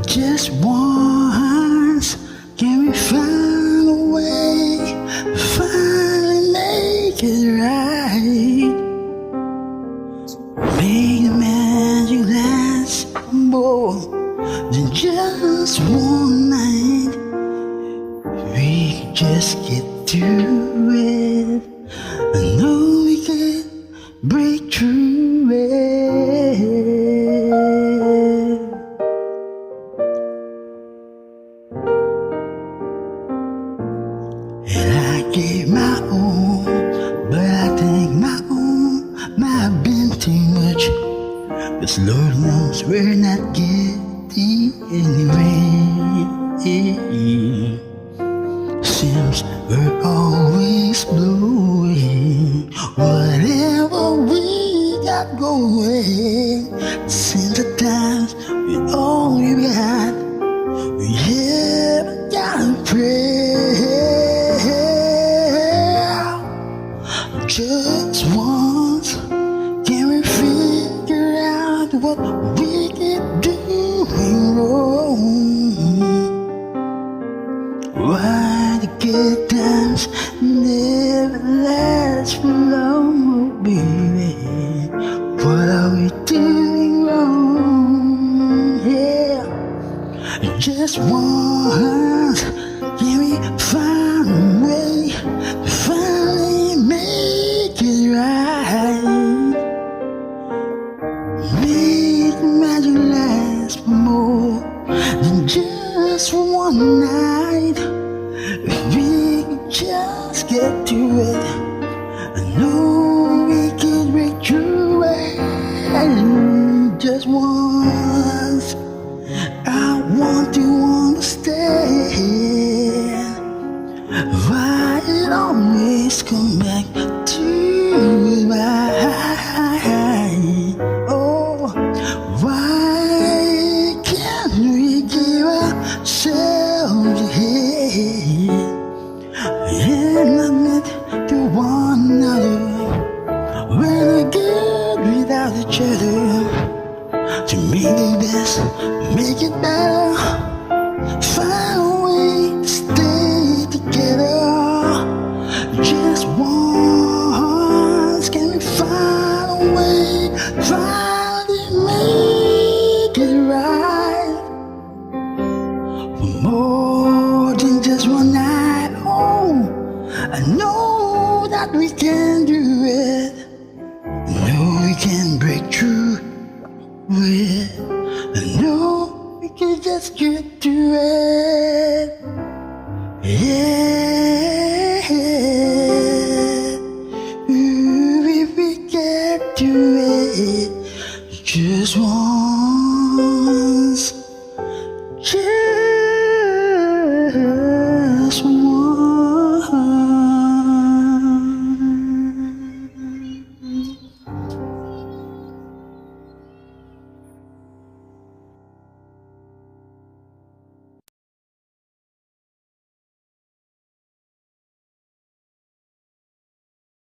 Just once, can we find a way, finally make it right? Make the magic last more than just one night. We can just get through it. I know we can break through it. And I gave my all, but I think my all might have been too much. 'Cause Lord knows we're not getting anywhere. Seems we're always blowing whatever we got going. Since the times we all we got, we haven't got a prayer. Just once, can we figure out what we keep doing wrong? Why the good times never last for long, baby? What are we doing wrong? Yeah, just once, can we find a way to finally make it right? Make the magic last for more than just one night. If we could just get to it, I know we could break through it. Just once, I want to understand why it always come back to my oh, why can't we give ourselves a hand and admit to one another we're good without each other? To make it best, make it better, find a way to stay together. Just once, can we find a way, finally make it right? For more than just one night, oh, I know that we can do it. I know we can break through it. I know we can just get through it. Yeah, ooh, if we get through it, just one.